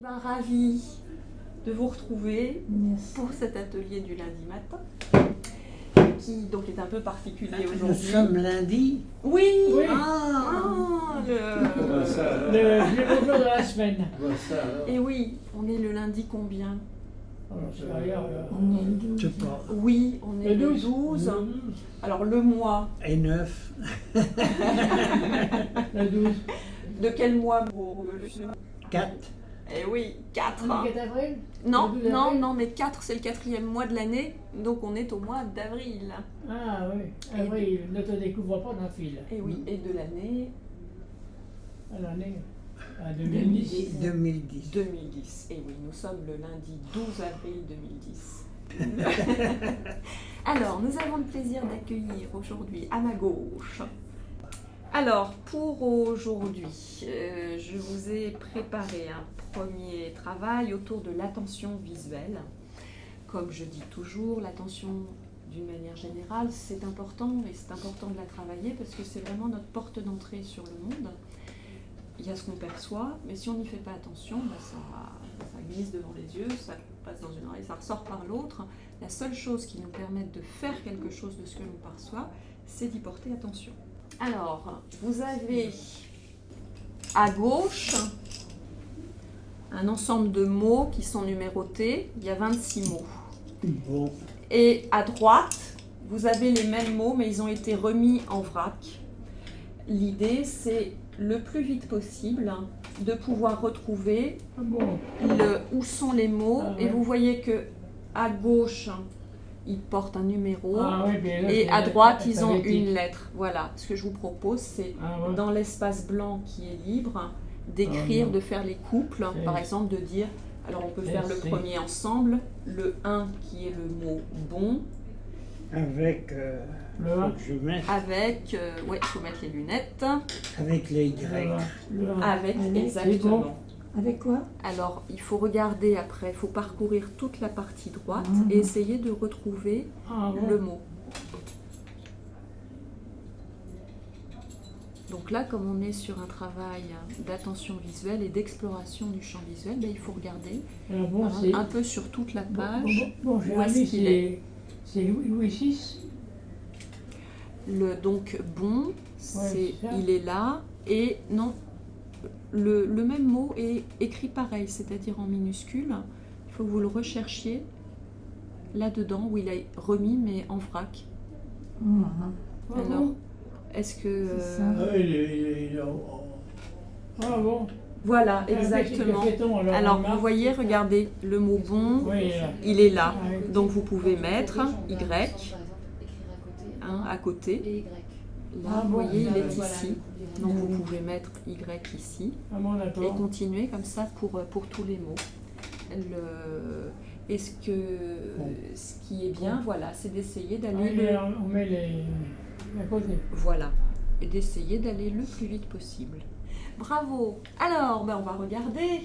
Ravie de vous retrouver Merci. pour cet atelier du lundi matin, qui donc est un peu particulier Nous aujourd'hui. sommes lundi. Oui, Oui. le... Le jour de la semaine. Et oui, on est le lundi combien? Alors, c'est ailleurs, On est le 12. Je sais pas. Oui, on est le 12. Alors le mois, Et 9. Le 12. de quel mois vous... 4. Eh oui, 4. Le 4 avril. Non, Le 12 non, avril. non, mais 4 c'est le 4e mois de l'année, donc on est au mois d'avril. Ah oui, avril, ne te découvre pas d'un fil. Et oui, et de l'année À l'année, à 2010. 2010. 2010. Et oui, nous sommes le lundi 12 avril 2010. Alors, nous avons le plaisir d'accueillir aujourd'hui à ma gauche. Alors, pour aujourd'hui, je vous ai préparé un premier travail autour de l'attention visuelle. Comme je dis toujours, l'attention d'une manière générale, c'est important et c'est important de la travailler parce que c'est vraiment notre porte d'entrée sur le monde. Il y a ce qu'on perçoit, mais si on n'y fait pas attention, ça glisse devant les yeux, ça passe dans une oreille, ça ressort par l'autre. La seule chose qui nous permette de faire quelque chose de ce que l'on perçoit, c'est d'y porter attention. Alors, vous avez à gauche un ensemble de mots qui sont numérotés, il y a 26 mots. Bon. Et à droite, vous avez les mêmes mots, mais ils ont été remis en vrac. L'idée, c'est le plus vite possible de pouvoir retrouver Ah bon. où sont les mots. Ah ouais. Et vous voyez que à gauche, ils portent un numéro. Ah oui, bien là, Et c'est à droite, ils ont alphabétique. une lettre. Voilà, ce que je vous propose, c'est Ah ouais. dans l'espace blanc qui est libre, d'écrire, Ah, de faire les couples. C'est- Par exemple, de dire, alors on peut C'est- faire le c'est- premier ensemble, le 1 qui est le mot bon, Avec. Le faut un. que je mette. avec, ouais, il faut mettre les lunettes, Avec les Y. Le un. avec, Avec, exactement. c'est bon. Avec quoi? Alors, il faut regarder après, il faut parcourir toute la partie droite Mhm. et essayer de retrouver Ah bon. le mot. Donc là, comme on est sur un travail d'attention visuelle et d'exploration du champ visuel, il faut regarder Alors bon, c'est. un peu sur toute la Bon, page. bon, où est-ce Jérémy, qu'il est. c'est Louis VI. Donc bon, c'est ça. il est là et non, le même mot est écrit pareil, c'est-à-dire en minuscule. Il faut que vous le recherchiez là-dedans où il est remis mais en vrac. Ah Alors, bon. est-ce que... C'est ça. Ah, il est Ah bon. Voilà, Ah, mais exactement. c'est que fait-on, Alors, on vous marque. voyez, regardez, le mot bon, Oui, là. il est là. Ah, oui. Donc, vous pouvez mettre Y à côté. Et Y. Là, Ah vous bon, voyez, il est Voilà, ici. Donc, vous pouvez mettre Y ici. Ah bon, Et d'accord. continuer comme ça pour tous les mots. Est-ce que ce qui est bien, voilà, c'est d'essayer d'aller On met les à côté. voilà, et d'essayer d'aller le plus vite possible. Bravo. Alors, on va regarder.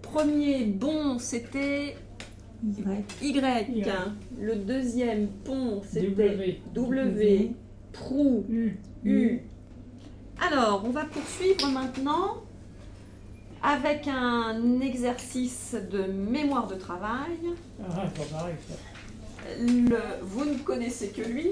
Premier bon, c'était Y. Le deuxième pont, c'était W. Prou, U. Alors, on va poursuivre maintenant avec un exercice de mémoire de travail. Ah, c'est pas pareil ça. Vous ne connaissez que lui.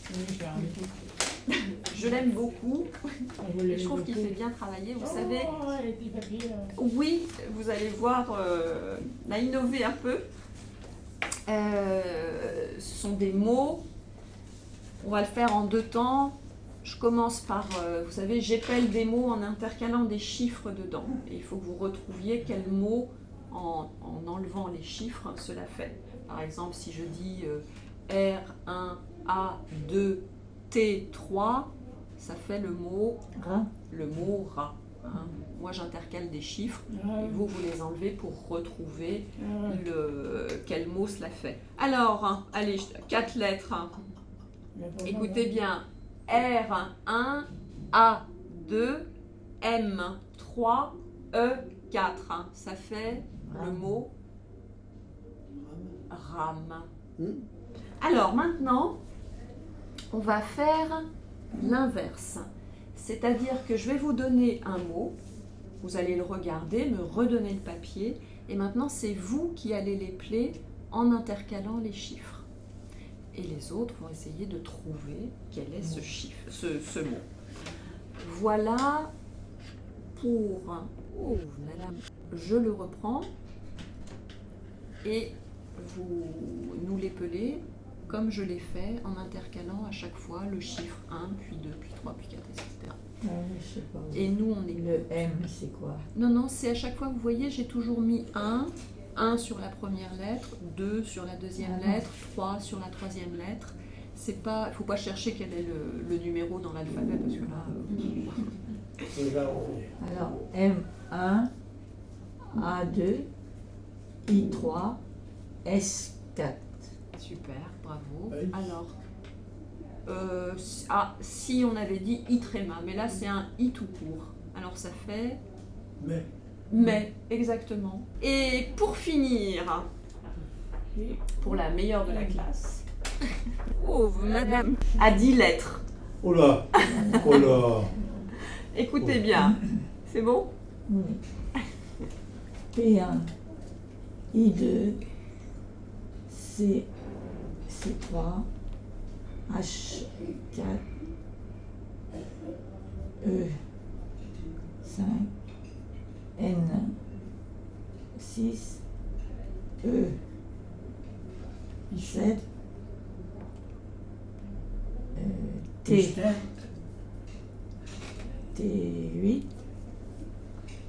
Oui, Jérémy. Je l'aime beaucoup. Ah, vous Et l'aimez je trouve qu'il beaucoup. fait bien travailler. Vous Oh, savez, les petits papiers, là. oui, vous allez voir, on a innové un peu. Ce sont des mots. On va le faire en 2 temps. Je commence par, vous savez, j'épelle des mots en intercalant des chiffres dedans. Et il faut que vous retrouviez quel mot, en enlevant les chiffres, cela fait. Par exemple, si je dis R1, A2, T3, ça fait le mot rat. Hein. Moi, j'intercale des chiffres. Ah, Et vous les enlevez pour retrouver ah, quel mot cela fait. Alors, allez, 4 lettres. il y a pas mal, Écoutez hein. bien. R1, A2, M3, E4. Ça fait le mot rame. Alors maintenant, on va faire l'inverse. C'est-à-dire que je vais vous donner un mot Vous allez le regarder, me redonner le papier, et maintenant c'est vous qui allez les placer en intercalant les chiffres. Et les autres vont essayer de trouver quel est ce chiffre, ce mot. Voilà pour... Oh, madame, je le reprends. Et vous nous les pelez comme je l'ai fait en intercalant à chaque fois le chiffre 1, puis 2, puis 3, puis 4, etc. Ah, je sais pas. Et nous, on est... Le M, c'est quoi? Non, c'est à chaque fois, vous voyez, j'ai toujours mis 1 sur la première lettre, 2 sur la deuxième lettre, 3 sur la troisième lettre. C'est pas, faut pas chercher quel est le numéro dans l'alphabet, parce que là... Alors, M1, A2, I3, S4. Super, bravo. Alors, si on avait dit I tréma, mais là c'est un I tout court. Alors ça fait... Mais, exactement. Et pour finir, pour la meilleure de la classe, oh, madame, à 10 lettres. Oh là. Oh là. Écoutez bien, c'est bon? Oui. P1, I2, C3, H4, E5, N6, E7, T8,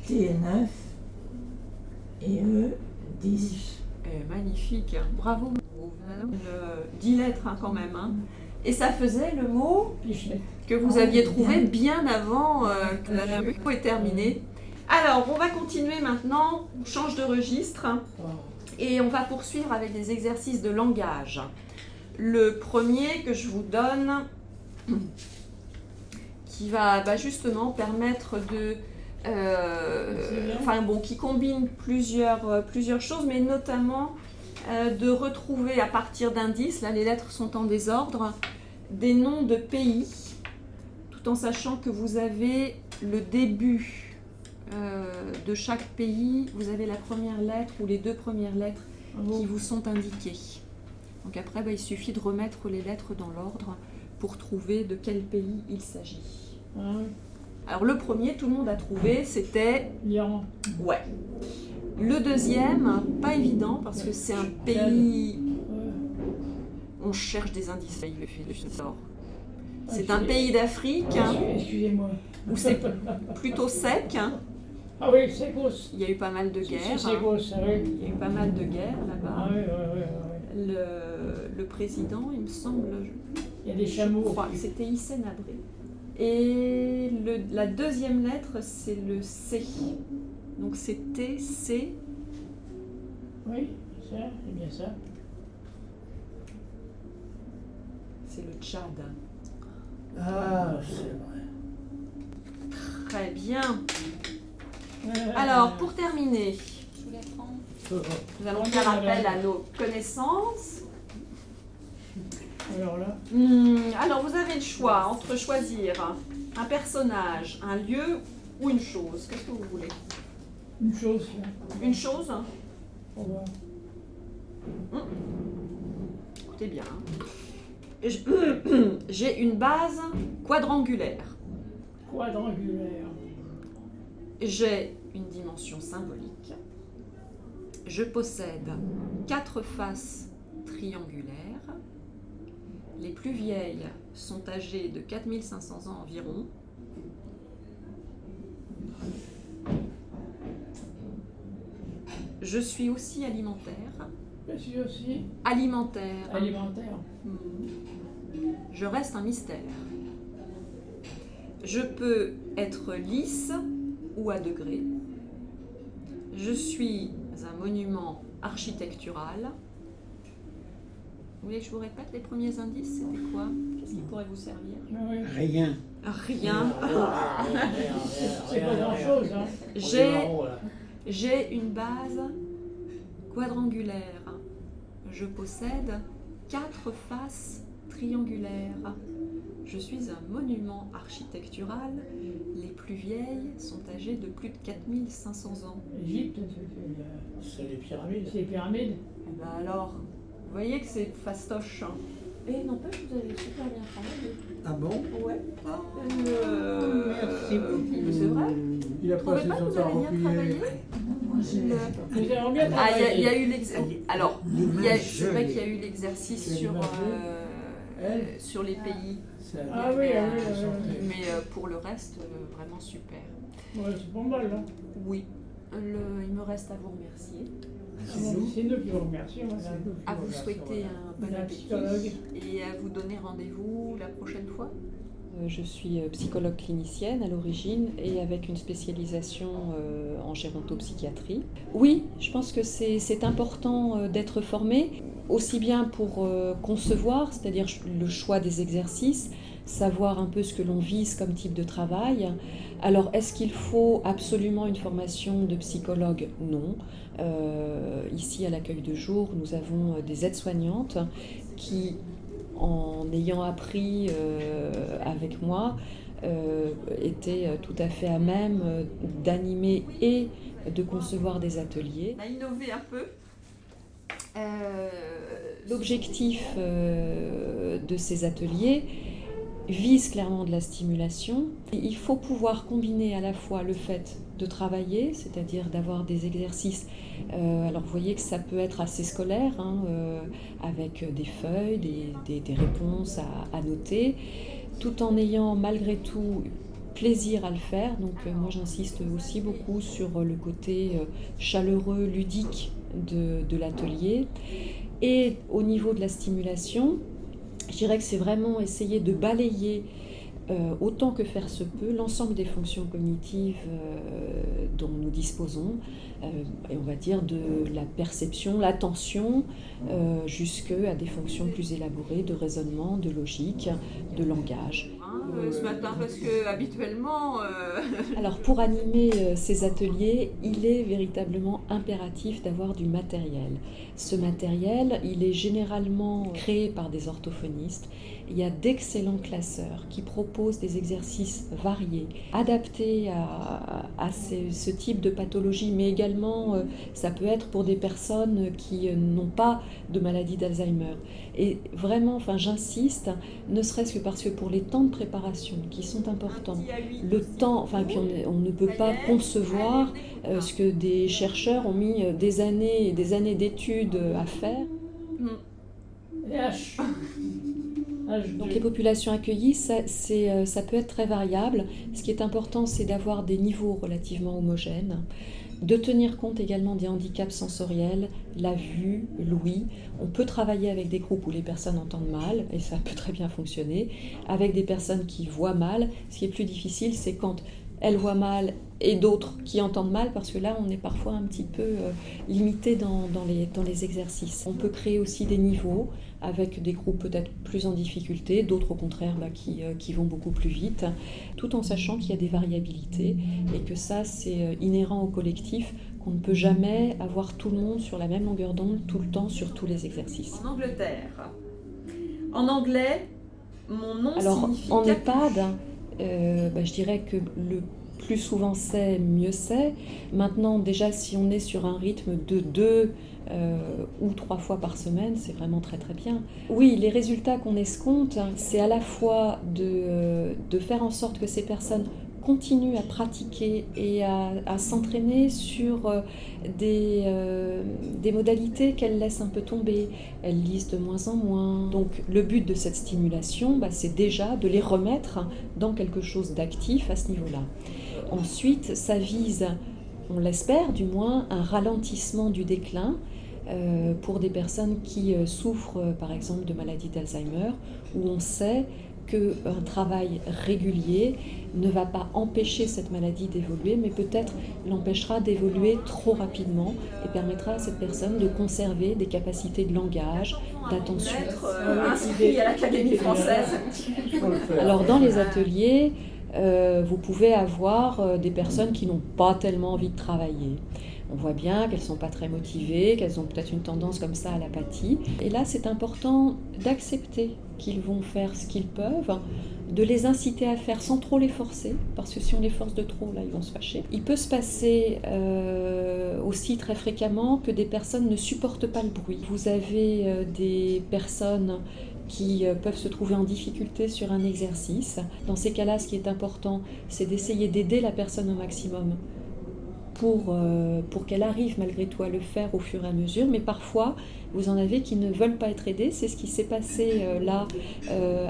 T9 et E10. Magnifique, bravo. 10 lettres quand même. Et ça faisait le mot que vous aviez trouvé bien avant que la mot est terminée. Alors, on va continuer maintenant, on change de registre et on va poursuivre avec des exercices de langage. Le premier que je vous donne, qui va justement permettre de... qui combine plusieurs choses, mais notamment de retrouver à partir d'indices, là les lettres sont en désordre, des noms de pays, tout en sachant que vous avez le début de chaque pays, vous avez la première lettre ou les deux premières lettres qui vous sont indiquées. Donc après, il suffit de remettre les lettres dans l'ordre pour trouver de quel pays il s'agit. Alors le premier, tout le monde a trouvé, c'était l'Iran. Ouais. Le deuxième, pas évident parce que c'est un pays. On cherche des indices. Il fait du sort. C'est un pays d'Afrique Excusez-moi. où c'est plutôt sec. Ah oui, c'est Gauss. Il y a eu pas mal de guerres. C'est Gauss, oui. Il y a eu pas mal de guerres là-bas. Ah oui. Le président, il me semble. Il y a des chameaux. Je crois que c'était Hissène Habré. Et la deuxième lettre, c'est le C. Donc c'est T, C. Oui, c'est bien ça. C'est le Tchad. Ah, c'est vrai. Très bien. Alors, pour terminer, je vous la prends. Nous allons faire appel à nos connaissances. Alors là. Alors, vous avez le choix entre choisir un personnage, un lieu ou une chose. Qu'est-ce que vous voulez? Une chose. Une chose? Au revoir. Écoutez bien. J'ai une base quadrangulaire. Quadrangulaire. J'ai une dimension symbolique. Je possède 4 faces triangulaires. Les plus vieilles sont âgées de 4500 ans environ. Je suis aussi alimentaire. Je suis aussi Alimentaire. alimentaire. Je reste un mystère. Je peux être lisse ou à degrés. Je suis un monument architectural. Vous voulez que je vous répète les premiers indices? C'était quoi? Qu'est-ce qui pourrait vous servir? Oui. Rien. Rien. C'est pas grand-chose, hein. J'ai une base quadrangulaire. Je possède 4 faces triangulaires. Je suis un monument architectural. Les plus vieilles sont âgées de plus de 4500 ans. Égypte, C'est les pyramides. c'est les pyramides. Et ben alors, vous voyez que c'est fastoche. Hein. Et n'empêche, vous avez super bien travaillé. Ah bon? Ouais. Merci beaucoup. C'est vrai? Il a Vous trouvez passé pas que son vous temps à avez bien travaillé? replier. Moi, je Le- Nous avons bien Ah, il travaillé. y a eu l'exercice. Alors, c'est vrai qu'il y a eu l'exercice C'est sur, l'image Elle sur les pays. C'est la Ah oui, ah oui, ah oui. chanter. Mais pour le reste, vraiment super. Ouais, c'est pas mal, là. Oui. Il me reste à vous remercier, C'est nous qui vous remercions. C'est Madame. nous qui à vous remercions, souhaiter voilà. un bon La appétit psychologue. et à vous donner rendez-vous la prochaine fois. Je suis psychologue clinicienne à l'origine et avec une spécialisation en gérontopsychiatrie. Oui, je pense que c'est important d'être formé, aussi bien pour concevoir, c'est-à-dire le choix des exercices, savoir un peu ce que l'on vise comme type de travail. Alors, est-ce qu'il faut absolument une formation de psychologue? Non. Ici, à l'accueil de jour, nous avons des aides-soignantes qui, en ayant appris avec moi, étaient tout à fait à même d'animer et de concevoir des ateliers. On a innové un peu. L'objectif de ces ateliers vise clairement de la stimulation. Il faut pouvoir combiner à la fois le fait de travailler, c'est-à-dire d'avoir des exercices. Alors vous voyez que ça peut être assez scolaire, hein, avec des feuilles, des réponses à noter, tout en ayant malgré tout plaisir à le faire. Donc moi j'insiste aussi beaucoup sur le côté chaleureux, ludique de l'atelier. Et au niveau de la stimulation, je dirais que c'est vraiment essayer de balayer autant que faire se peut l'ensemble des fonctions cognitives dont nous disposons, et on va dire de la perception, l'attention, jusqu'à des fonctions plus élaborées de raisonnement, de logique, de langage. Ce matin, parce que habituellement, Alors pour animer ces ateliers, il est véritablement impératif d'avoir du matériel. Ce matériel, il est généralement créé par des orthophonistes. Il y a d'excellents classeurs qui proposent des exercices variés, adaptés à ce type de pathologie, mais également ça peut être pour des personnes qui n'ont pas de maladie d'Alzheimer. Et vraiment, enfin, j'insiste, ne serait-ce que parce que pour les temps de préparation qui sont importants, le temps, enfin, et puis on ne peut pas concevoir ce que des chercheurs ont mis des années et des années d'études à faire. Et H. H2. Donc les populations accueillies, ça peut être très variable. Ce qui est important, c'est d'avoir des niveaux relativement homogènes, de tenir compte également des handicaps sensoriels, la vue, l'ouïe. On peut travailler avec des groupes où les personnes entendent mal, et ça peut très bien fonctionner, avec des personnes qui voient mal. Ce qui est plus difficile, c'est quand elles voient mal et d'autres qui entendent mal, parce que là, on est parfois un petit peu limité dans les exercices. On peut créer aussi des niveaux avec des groupes peut-être plus en difficulté, d'autres au contraire qui vont beaucoup plus vite, tout en sachant qu'il y a des variabilités et que ça, c'est inhérent au collectif, qu'on ne peut jamais avoir tout le monde sur la même longueur d'onde tout le temps sur tous les exercices. en Angleterre. En anglais, mon nom Alors, signifie en capuche. EHPAD, je dirais que le plus souvent c'est, mieux c'est. Maintenant, déjà, si on est sur un rythme de 2 ou 3 fois par semaine, c'est vraiment très très bien. Oui, les résultats qu'on escompte, c'est à la fois de faire en sorte que ces personnes continuent à pratiquer et à s'entraîner sur des modalités qu'elles laissent un peu tomber. Elles lisent de moins en moins. Donc le but de cette stimulation, c'est déjà de les remettre dans quelque chose d'actif à ce niveau-là. Ensuite, ça vise, on l'espère du moins, un ralentissement du déclin pour des personnes qui souffrent par exemple de maladie d'Alzheimer, où on sait qu'un travail régulier ne va pas empêcher cette maladie d'évoluer, mais peut-être l'empêchera d'évoluer trop rapidement et permettra à cette personne de conserver des capacités de langage, d'attention. Être inscrit à l'Académie française. Faut le faire. Alors dans les ateliers, vous pouvez avoir des personnes qui n'ont pas tellement envie de travailler. On voit bien qu'elles ne sont pas très motivées, qu'elles ont peut-être une tendance comme ça à l'apathie. Et là, c'est important d'accepter qu'ils vont faire ce qu'ils peuvent, de les inciter à faire sans trop les forcer, parce que si on les force de trop, là, ils vont se fâcher. Il peut se passer aussi très fréquemment que des personnes ne supportent pas le bruit. Vous avez des personnes qui peuvent se trouver en difficulté sur un exercice. Dans ces cas-là, ce qui est important, c'est d'essayer d'aider la personne au maximum pour qu'elle arrive malgré tout à le faire au fur et à mesure. Mais parfois, vous en avez qui ne veulent pas être aidés. C'est ce qui s'est passé là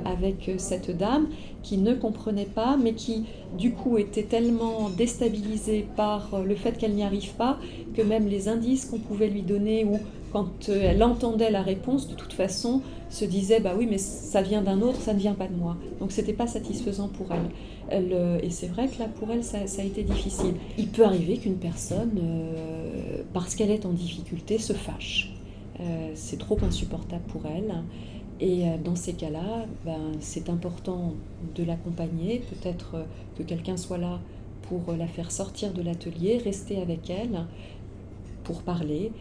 avec cette dame qui ne comprenait pas, mais qui du coup était tellement déstabilisée par le fait qu'elle n'y arrive pas, que même les indices qu'on pouvait lui donner ou quand elle entendait la réponse, de toute façon, se disait bah oui, mais ça vient d'un autre, ça ne vient pas de moi. Donc c'était pas satisfaisant pour elle. Et c'est vrai que là, pour elle, ça a été difficile. Il peut arriver qu'une personne, parce qu'elle est en difficulté, se fâche. C'est trop insupportable pour elle. Et dans ces cas-là, c'est important de l'accompagner, peut-être que quelqu'un soit là pour la faire sortir de l'atelier, rester avec elle pour parler,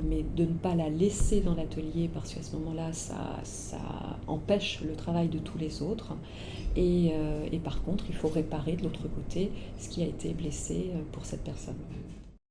mais de ne pas la laisser dans l'atelier parce qu'à ce moment-là, ça empêche le travail de tous les autres. Et par contre, il faut réparer de l'autre côté ce qui a été blessé pour cette personne.